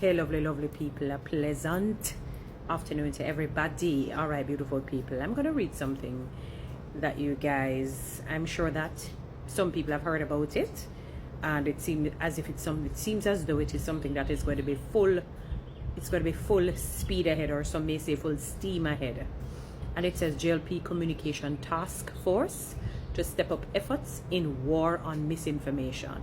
Hey, lovely people. A pleasant afternoon to everybody. All right, beautiful people. I'm going to read something that you guys, I'm sure that some people have heard about it. And it seems as if it seems as though it is something that is going to be full speed ahead, or some may say full steam ahead. And it says JLP Communication Task Force to step up efforts in war on misinformation.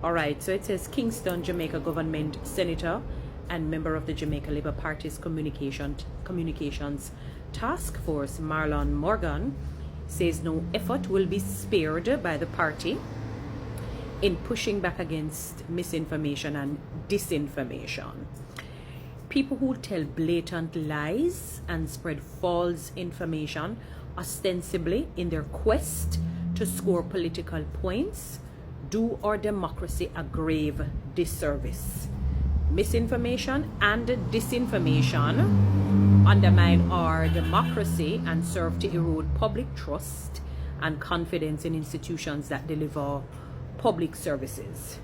All right, so it says Kingston, Jamaica government senator and member of the Jamaica Labour Party's communications task force, Marlon Morgan, says no effort will be spared by the party in pushing back against misinformation and disinformation. People who tell blatant lies and spread false information, ostensibly in their quest to score political points, do our democracy a grave disservice. Misinformation and disinformation undermine our democracy and serve to erode public trust and confidence in institutions that deliver public services.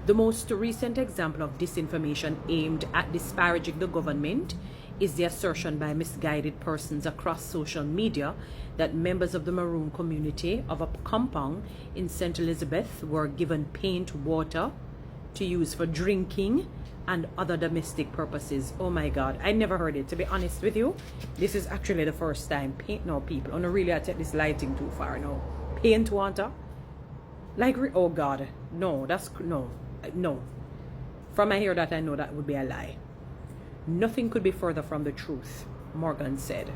The most recent example of disinformation aimed at disparaging the government is the assertion by misguided persons across social media that members of the Maroon community of a compound in St. Elizabeth were given paint water to use for drinking and other domestic purposes. Oh my God, I never heard it. To be honest with you, this is actually the first time. Paint, no people. Oh no, really, I take this lighting too far. No, paint water. Like, oh God, no, that's no. From I hear that, I know that would be a lie. Nothing could be further from the truth, Morgan said.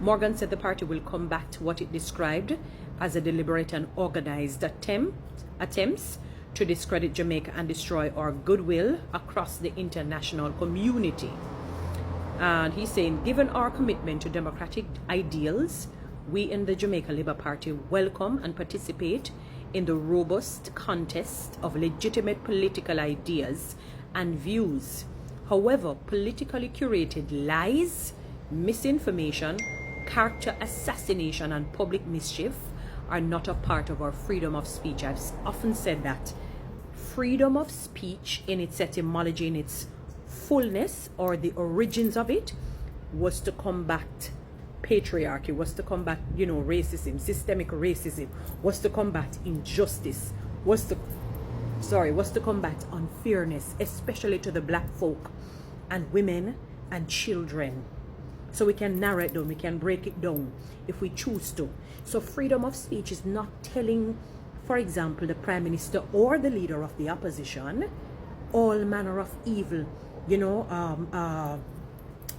Morgan said the party will combat what it described as a deliberate and organized attempts to discredit Jamaica and destroy our goodwill across the international community. And he's saying, given our commitment to democratic ideals, we in the Jamaica Labour Party welcome and participate in the robust contest of legitimate political ideas and views. However, politically curated lies, misinformation, character assassination, and public mischief are not a part of our freedom of speech. I've often said that freedom of speech in its etymology, in its fullness, or the origins of it, was to combat patriarchy, was to combat, racism, systemic racism, was to combat injustice, was to combat unfairness, especially to the black folk and women and children. So we can narrow it down, we can break it down if we choose to. So freedom of speech is not telling, for example, the Prime Minister or the leader of the opposition all manner of evil,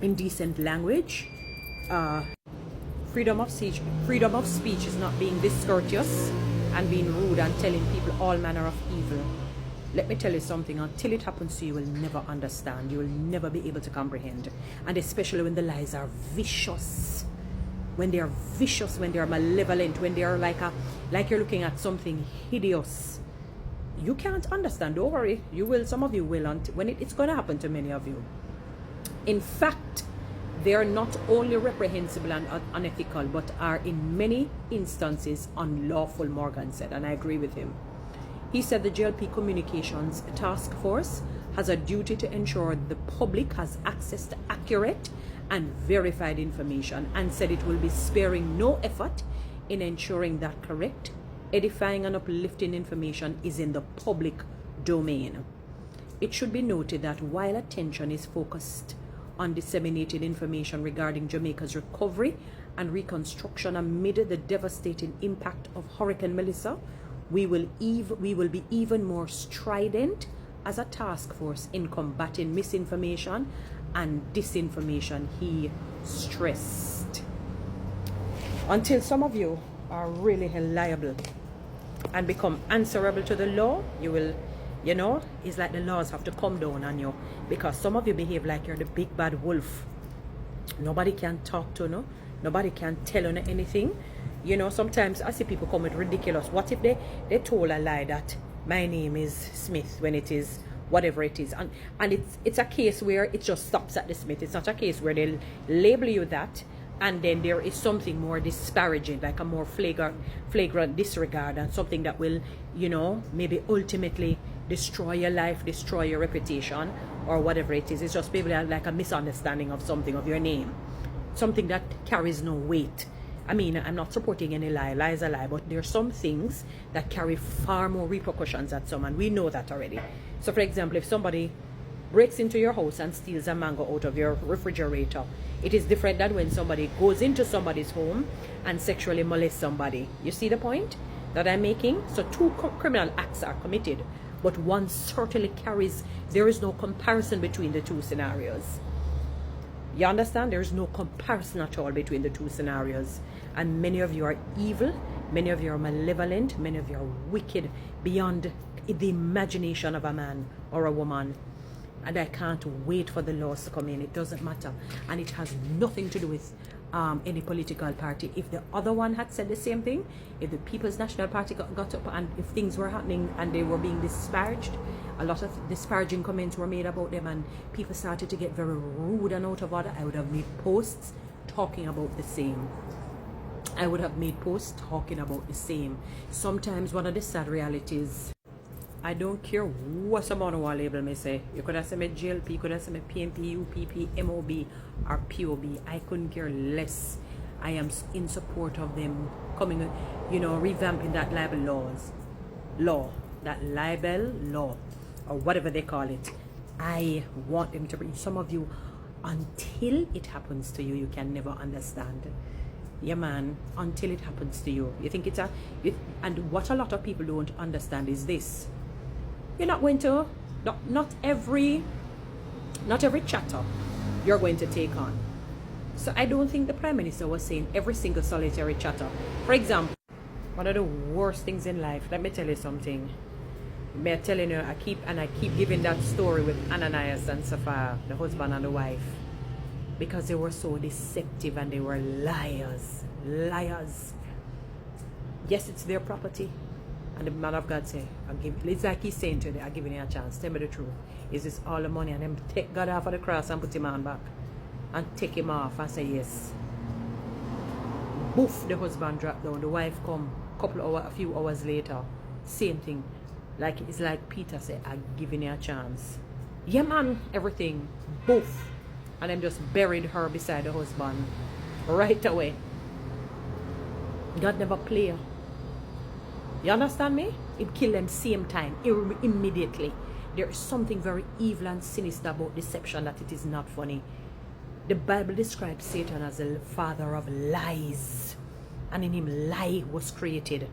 indecent language. Freedom of speech is not being discourteous and being rude and telling people all manner of evil. Let me tell you something, until it happens to you, you will never understand. You will never be able to comprehend. And especially when the lies are vicious. When they are vicious, when they are malevolent, when they are like you're looking at something hideous. You can't understand. Don't worry. You will, some of you will, when it's going to happen to many of you. In fact, they are not only reprehensible and unethical, but are in many instances unlawful, Morgan said, and I agree with him. He said the JLP Communications Task Force has a duty to ensure the public has access to accurate and verified information, and said it will be sparing no effort in ensuring that correct, edifying and uplifting information is in the public domain. It should be noted that while attention is focused on disseminated information regarding Jamaica's recovery and reconstruction amid the devastating impact of Hurricane Melissa, we will be even more strident as a task force in combating misinformation and disinformation, he stressed. Until some of you are really liable and become answerable to the law, you will, it's like the laws have to come down on you, because some of you behave like you're the big bad wolf. Nobody can talk to you, nobody can tell you anything. Sometimes I see people come with ridiculous. What if they told a lie that my name is Smith when it is whatever it is, and it's a case where it just stops at the Smith. It's not a case where they label you that and then there is something more disparaging, like a more flagrant disregard, and something that will, maybe ultimately destroy your life, destroy your reputation, or whatever it is. It's just maybe like a misunderstanding of something, of your name, something that carries no weight. I mean, I'm not supporting any lie. Lie is a lie, but there are some things that carry far more repercussions at some, and we know that already. So, for example, if somebody breaks into your house and steals a mango out of your refrigerator, it is different than when somebody goes into somebody's home and sexually molests somebody. You see the point that I'm making? So two criminal acts are committed, but one certainly carries, there is no comparison between the two scenarios. You understand? There is no comparison at all between the two scenarios. And many of you are evil, many of you are malevolent, many of you are wicked beyond the imagination of a man or a woman. And I can't wait for the laws to come in. It doesn't matter. And it has nothing to do with any political party. If the other one had said the same thing, if the People's National Party got up and if things were happening and they were being disparaged, a lot of disparaging comments were made about them and people started to get very rude and out of order, I would have made posts talking about the same. I would have made posts talking about the same. Sometimes one of the sad realities, I don't care what someone will label me say. You could have said me JLP, you could have said me PMP, UPP, MOB, or POB. I couldn't care less. I am in support of them coming, you know, revamping that libel law, that libel law, or whatever they call it. I want them to bring some of you, until it happens to you, you can never understand. Yeah, man, until it happens to you. You think and what a lot of people don't understand is this. You're not going to, not every chatter you're going to take on. So I don't think the Prime Minister was saying every single solitary chatter. For example, one of the worst things in life, let me tell you something. I'm telling you, I keep giving that story with Ananias and Sapphira, the husband and the wife, because they were so deceptive and they were liars. Yes, it's their property. And the man of God say, it's like he's saying to them, I'm giving you a chance. Tell me the truth. Is this all the money? And then take God off of the cross and put him on back. And take him off and say yes. Boof, the husband dropped down. The wife come a few hours later. Same thing. It's like Peter said, I'm giving you a chance. Yeah, man, everything. Boof. And them just buried her beside the husband. Right away. God never play. You understand me? It killed them same time, immediately. There is something very evil and sinister about deception that it is not funny. The Bible describes Satan as the father of lies. And in him, lie was created.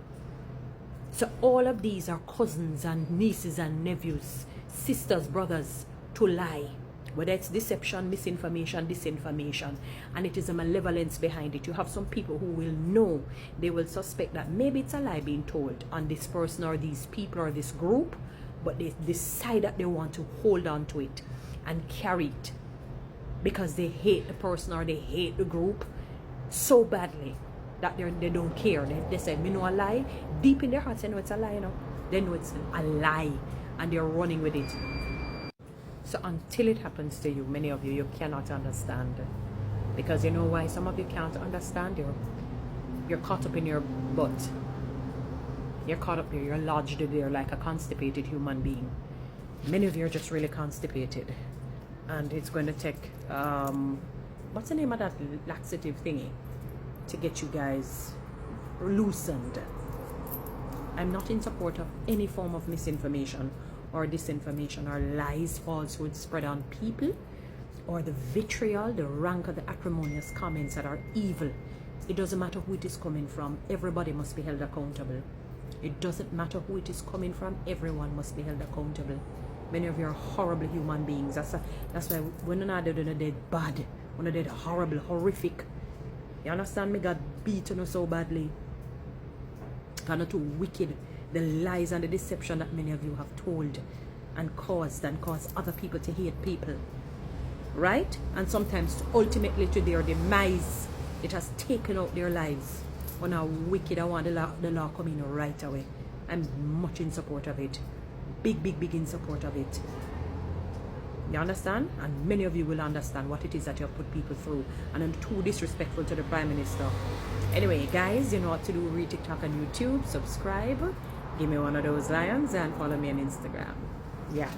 So all of these are cousins and nieces and nephews, sisters, brothers, to lie. Whether it's deception, misinformation, disinformation, and it is a malevolence behind it. You have some people who will know, they will suspect that maybe it's a lie being told on this person or these people or this group, but they decide that they want to hold on to it and carry it because they hate the person or they hate the group so badly that they don't care. They say, me know a lie. Deep in their hearts, they know it's a lie, you know. They know it's a lie and they're running with it. So until it happens to you, many of you cannot understand. Because you know why some of you can't understand? You're caught up in your butt. You're caught up there. You're lodged there like a constipated human being. Many of you are just really constipated. And it's going to take, what's the name of that laxative thingy? To get you guys loosened. I'm not in support of any form of misinformation or disinformation or lies, falsehoods spread on people, or the vitriol, the rancor, the acrimonious comments that are evil. It doesn't matter who it is coming from. Everybody must be held accountable. It doesn't matter who it is coming from. Everyone must be held accountable. Many of you are horrible human beings. That's why when I did bad, when I did horrible, horrific. You understand me? God beaten us so badly. God not too wicked. The lies and the deception that many of you have told and caused other people to hate people. Right? And sometimes ultimately to their demise, it has taken out their lives. When how wicked, I want the law coming right away. I'm much in support of it. Big in support of it. You understand? And many of you will understand what it is that you have put people through. And I'm too disrespectful to the Prime Minister. Anyway, guys, you know what to do. Read TikTok and YouTube. Subscribe. Give me one of those lions and follow me on Instagram. Yeah.